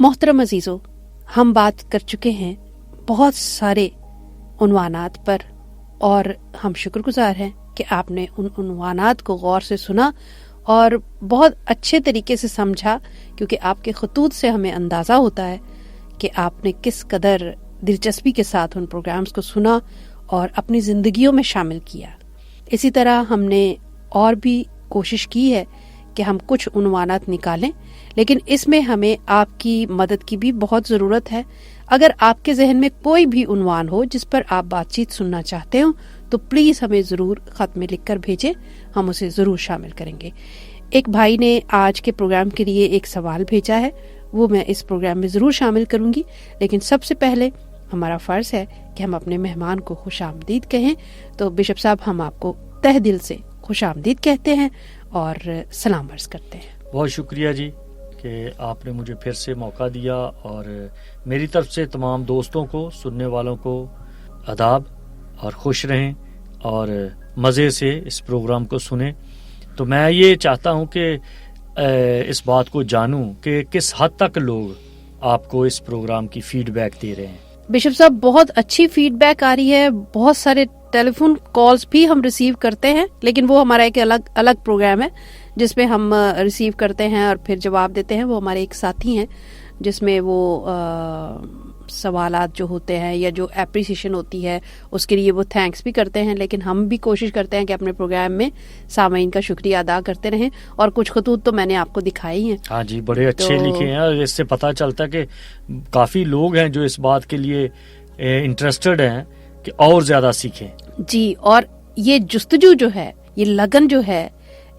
محترم عزیزو، ہم بات کر چکے ہیں بہت سارے عنوانات پر، اور ہم شکر گزار ہیں کہ آپ نے ان عنوانات کو غور سے سنا اور بہت اچھے طریقے سے سمجھا، کیونکہ آپ کے خطوط سے ہمیں اندازہ ہوتا ہے کہ آپ نے کس قدر دلچسپی کے ساتھ ان پروگرامز کو سنا اور اپنی زندگیوں میں شامل کیا۔ اسی طرح ہم نے اور بھی کوشش کی ہے کہ ہم کچھ عنوانات نکالیں، لیکن اس میں ہمیں آپ کی مدد کی بھی بہت ضرورت ہے۔ اگر آپ کے ذہن میں کوئی بھی عنوان ہو جس پر آپ بات چیت سننا چاہتے ہو تو پلیز ہمیں ضرور خط میں لکھ کر بھیجیں، ہم اسے ضرور شامل کریں گے۔ ایک بھائی نے آج کے پروگرام کے لیے ایک سوال بھیجا ہے، وہ میں اس پروگرام میں ضرور شامل کروں گی، لیکن سب سے پہلے ہمارا فرض ہے کہ ہم اپنے مہمان کو خوش آمدید کہیں۔ تو بشپ صاحب، ہم آپ کو تہ دل سے خوش آمدید کہتے ہیں اور سلام عرض کرتے ہیں۔ بہت شکریہ جی کہ آپ نے مجھے پھر سے موقع دیا، اور میری طرف سے تمام دوستوں کو، سننے والوں کو آداب، اور خوش رہیں اور مزے سے اس پروگرام کو سنیں۔ تو میں یہ چاہتا ہوں کہ اس بات کو جانوں کہ کس حد تک لوگ آپ کو اس پروگرام کی فیڈ بیک دے رہے ہیں۔ بشپ صاحب، بہت اچھی فیڈ بیک آ رہی ہے، بہت سارے ٹیلی فون کالز بھی ہم ریسیو کرتے ہیں، لیکن وہ ہمارا ایک الگ پروگرام ہے جس میں ہم ریسیو کرتے ہیں اور پھر جواب دیتے ہیں۔ وہ ہمارے ایک ساتھی ہیں جس میں وہ سوالات جو ہوتے ہیں یا جو اپریسیشن ہوتی ہے اس کے لیے وہ تھینکس بھی کرتے ہیں، لیکن ہم بھی کوشش کرتے ہیں کہ اپنے پروگرام میں سامعین کا شکریہ ادا کرتے رہیں، اور کچھ خطوط تو میں نے آپ کو دکھائے ہی ہیں۔ ہاں جی، بڑے اچھے لکھے ہیں، اور اس سے پتہ چلتا ہے کہ کافی لوگ ہیں جو اس بات کے لیے انٹرسٹڈ ہیں کہ اور زیادہ سیکھیں۔ جی، اور یہ جستجو جو ہے، یہ لگن جو ہے،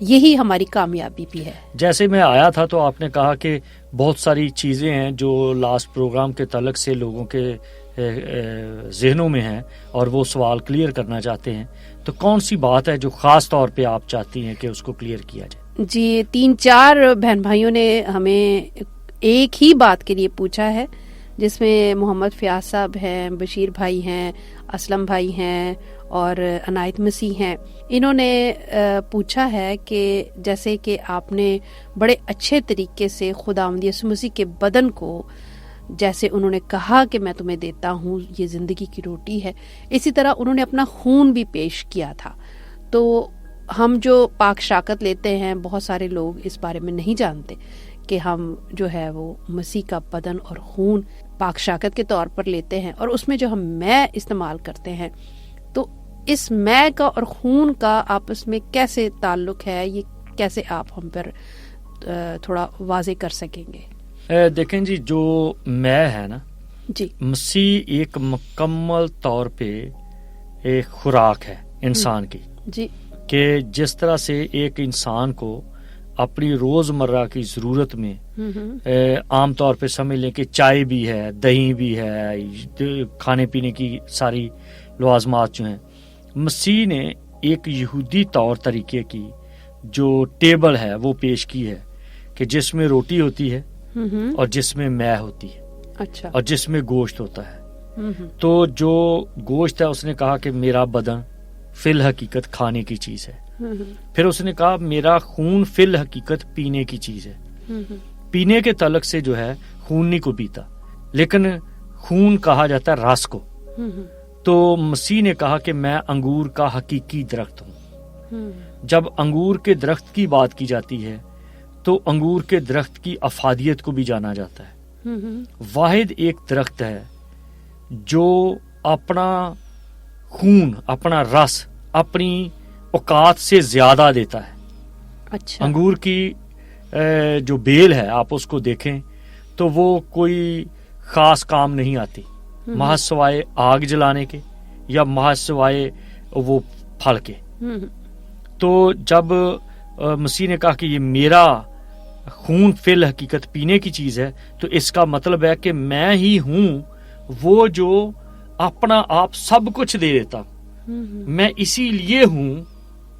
یہی ہماری کامیابی بھی ہے۔ جیسے میں آیا تھا تو آپ نے کہا کہ بہت ساری چیزیں ہیں جو لاسٹ پروگرام کے تعلق سے لوگوں کے ذہنوں میں ہیں اور وہ سوال کلیئر کرنا چاہتے ہیں، تو کون سی بات ہے جو خاص طور پہ آپ چاہتی ہیں کہ اس کو کلیئر کیا جائے؟ جی، 3-4 بہن بھائیوں نے ہمیں ایک ہی بات کے لیے پوچھا ہے، جس میں محمد فیاض صاحب ہیں، بشیر بھائی ہیں، اسلم بھائی ہیں اور عنایت مسیح ہیں۔ انہوں نے پوچھا ہے کہ جیسے کہ آپ نے بڑے اچھے طریقے سے خداوند یسوع مسیح کے بدن کو، جیسے انہوں نے کہا کہ میں تمہیں دیتا ہوں، یہ زندگی کی روٹی ہے، اسی طرح انہوں نے اپنا خون بھی پیش کیا تھا۔ تو ہم جو پاک شاکت لیتے ہیں، بہت سارے لوگ اس بارے میں نہیں جانتے کہ ہم جو ہے وہ مسیح کا بدن اور خون پاک شاکت کے طور پر لیتے ہیں، اور اس میں جو ہم میں استعمال کرتے ہیں، تو اس میں کا اور خون کا آپس میں کیسے تعلق ہے، یہ کیسے آپ ہم پر تھوڑا واضح کر سکیں گے؟ دیکھیں جی، جو میں ہے نا جی، مسیح ایک مکمل طور پہ ایک خوراک ہے انسان کی، جی، کہ جس طرح سے ایک انسان کو اپنی روزمرہ کی ضرورت میں عام طور پہ سمجھ لیں کہ چائے بھی ہے، دہی بھی ہے، کھانے پینے کی ساری لوازمات جو ہیں، مسیح نے ایک یہودی طور طریقے کی جو ٹیبل ہے وہ پیش کی ہے کہ جس میں روٹی ہوتی ہے اور جس میں مے ہوتی ہے، اچھا، اور جس میں گوشت ہوتا ہے۔ تو جو گوشت ہے اس نے کہا کہ میرا بدن فی الحقیقت کھانے کی چیز ہے۔ پھر اس نے کہا میرا خون فی الحقیقت پینے کی چیز ہے۔ پینے کے تعلق سے جو ہے خون نہیں کو پیتا، لیکن خون کہا جاتا ہے رس کو۔ تو مسیح نے کہا کہ میں انگور کا حقیقی درخت ہوں۔ جب انگور کے درخت کی بات کی جاتی ہے تو انگور کے درخت کی افادیت کو بھی جانا جاتا ہے۔ واحد ایک درخت ہے جو اپنا خون، اپنا رس اپنی اوقات سے زیادہ دیتا ہے۔ اچھا، انگور کی جو بیل ہے آپ اس کو دیکھیں تو وہ کوئی خاص کام نہیں آتی، محض سوائے آگ جلانے کے یا محض سوائے وہ پھل کے۔ تو جب مسیح نے کہا کہ یہ میرا خون فی الحقیقت پینے کی چیز ہے، تو اس کا مطلب ہے کہ میں ہی ہوں وہ جو اپنا آپ سب کچھ دے دیتا ہوں۔ میں اسی لیے ہوں،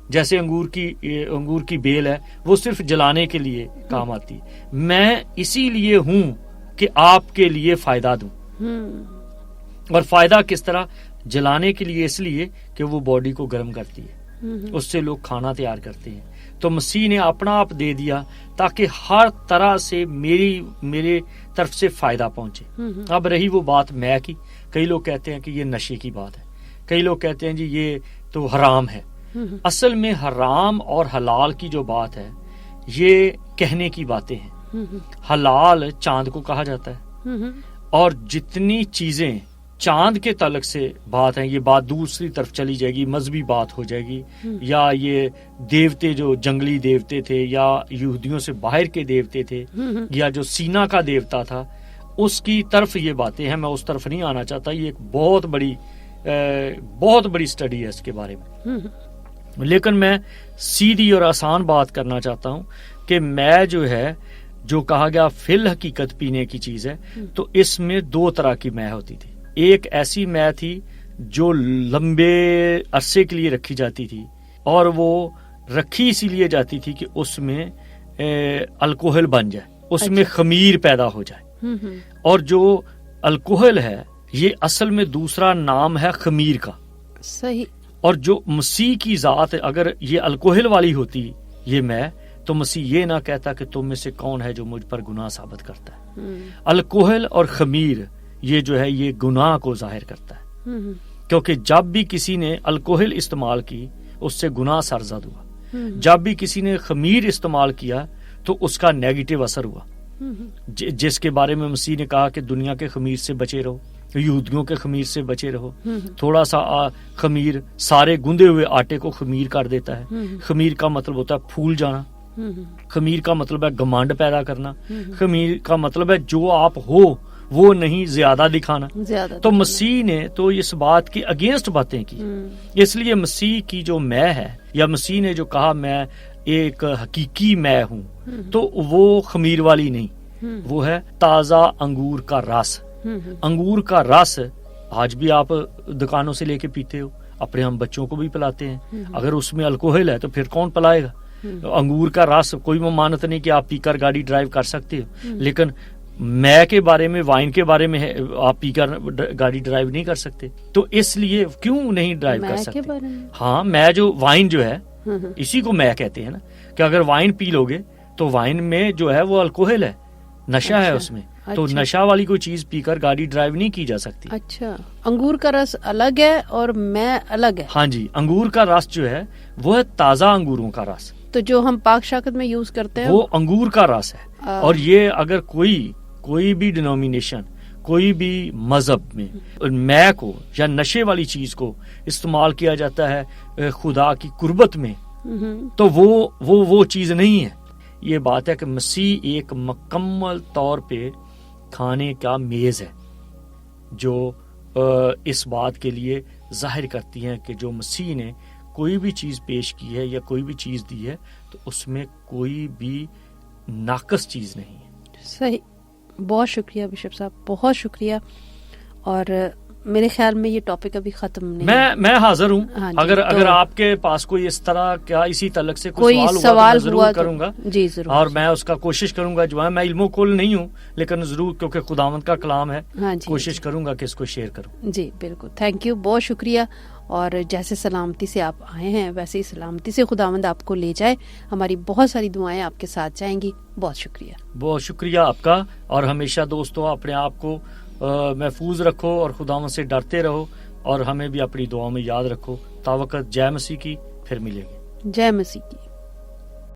جیسے انگور کی بیل ہے وہ صرف جلانے کے لیے کام آتی، میں اسی لیے ہوں کہ آپ کے لیے فائدہ دوں۔ اور فائدہ کس طرح؟ جلانے کے لیے اس لیے کہ وہ باڈی کو گرم کرتی ہے، اس سے لوگ کھانا تیار کرتے ہیں۔ تو مسیح نے اپنا آپ دے دیا تاکہ ہر طرح سے میرے طرف سے فائدہ پہنچے. اب رہی وہ بات میں کی، کئی لوگ کہتے ہیں کہ یہ نشے کی بات ہے، کئی لوگ کہتے ہیں جی یہ تو حرام ہے. اصل میں حرام اور حلال کی جو بات ہے یہ کہنے کی باتیں ہیں. حلال چاند کو کہا جاتا ہے، اور جتنی چیزیں چاند کے تعلق سے بات ہیں، یہ بات دوسری طرف چلی جائے گی، مذہبی بات ہو جائے گی، یا یہ دیوتے جو جنگلی دیوتے تھے یا یہودیوں سے باہر کے دیوتے تھے یا جو سینا کا دیوتا تھا اس کی طرف یہ باتیں ہیں. میں اس طرف نہیں آنا چاہتا، یہ ایک بہت بڑی سٹڈی ہے اس کے بارے میں. لیکن میں سیدھی اور آسان بات کرنا چاہتا ہوں کہ میں جو کہا گیا فی الحقیقت پینے کی چیز ہے، تو اس میں دو طرح کی مے ہوتی تھی. ایک ایسی مے تھی جو لمبے عرصے کے لیے رکھی جاتی تھی، اور وہ رکھی اسی لیے جاتی تھی کہ اس میں الکوہل بن جائے، اس میں خمیر پیدا ہو جائے. اور جو الکوہل ہے یہ اصل میں دوسرا نام ہے خمیر کا. صحیح. اور جو مسیح کی ذات اگر یہ الکوہل والی ہوتی یہ میں، تو مسیح یہ نہ کہتا کہ تم میں سے کون ہے جو مجھ پر گناہ ثابت کرتا ہے. الکوہل اور خمیر یہ جو ہے یہ گناہ کو ظاہر کرتا ہے، کیونکہ جب بھی کسی نے الکوہل استعمال کی اس سے گناہ سرزد ہوا، جب بھی کسی نے خمیر استعمال کیا تو اس کا نیگیٹو اثر ہوا، جس کے بارے میں مسیح نے کہا کہ دنیا کے خمیر سے بچے رہو، یہودیوں کے خمیر سے بچے رہو. تھوڑا سا خمیر سارے گندے ہوئے آٹے کو خمیر کر دیتا ہے. خمیر کا مطلب ہوتا ہے پھول جانا، خمیر کا مطلب ہے گھمنڈ پیدا کرنا، خمیر کا مطلب ہے جو آپ ہو وہ نہیں زیادہ دکھانا. تو مسیح نے تو اس بات کی اگینسٹ باتیں کی. اس لیے مسیح کی جو میں ہے، یا مسیح نے جو کہا میں ایک حقیقی میں ہوں، تو وہ خمیر والی نہیں، وہ ہے تازہ انگور کا رس. انگور کا رس آج بھی آپ دکانوں سے لے کے پیتے ہو، اپنے ہم بچوں کو بھی پلاتے ہیں. اگر اس میں الکوہل ہے تو پھر کون پلائے گا؟ انگور کا رس کوئی ممانت نہیں کہ آپ پی کر گاڑی ڈرائیو کر سکتے ہو، لیکن میں کے بارے میں، وائن کے بارے میں آپ پی کر گاڑی ڈرائیو نہیں کر سکتے. تو اس لیے کیوں نہیں ڈرائیو کر سکتے؟ ہاں، میں جو وائن جو ہے اسی کو میں کہتے ہیں نا، کہ اگر وائن پی لو گے تو وائن میں جو ہے وہ الکوہل ہے، نشہ ہے اس میں. تو نشہ والی کوئی چیز پی کر گاڑی ڈرائیو نہیں کی جا سکتی. اچھا، انگور کا رس الگ ہے اور میں الگ ہے. ہاں جی، انگور کا رس جو ہے وہ ہے تازہ انگوروں کا رس. تو جو ہم پاک شاکت میں یوز کرتے ہیں وہ انگور کا رس ہے. اور یہ اگر کوئی بھی ڈینومینیشن، کوئی بھی مذہب میں کو یا نشے والی چیز کو استعمال کیا جاتا ہے خدا کی قربت میں، تو وہ چیز نہیں ہے. یہ بات ہے کہ مسیح ایک مکمل طور پہ کھانے کا میز ہے، جو اس بات کے لیے ظاہر کرتی ہیں کہ جو مسیح نے کوئی بھی چیز پیش کی ہے یا کوئی بھی چیز دی ہے تو اس میں کوئی بھی ناقص چیز نہیں ہے. صحیح. بہت شکریہ بشپ صاحب، بہت شکریہ. اور میرے خیال میں یہ ٹاپک ابھی ختم نہیں. میں حاضر ہوں. اگر آپ کے پاس کوئی اس طرح کیا اسی تعلق سے کوئی سوال ہوا تو ضرور کروں گا. جی ضرور. اور میں اس کا کوشش کروں گا، جو ہے میں علم و کل نہیں ہوں لیکن ضرور، کیونکہ خداوند کا کلام ہے، کوشش کروں گا کہ اس کو شیئر کروں. جی بالکل. تھینک یو، بہت شکریہ. اور جیسے سلامتی سے آپ آئے ہیں ویسے ہی سلامتی سے خداوند آپ کو لے جائے. ہماری بہت ساری دعائیں آپ کے ساتھ جائیں گی. بہت شکریہ. بہت شکریہ آپ کا. اور ہمیشہ دوستو اپنے آپ کو محفوظ رکھو اور خداوند سے ڈرتے رہو، اور ہمیں بھی اپنی دعاؤں میں یاد رکھو. تا وقت جے مسیح کی، پھر ملیں گے. جے مسیح کی.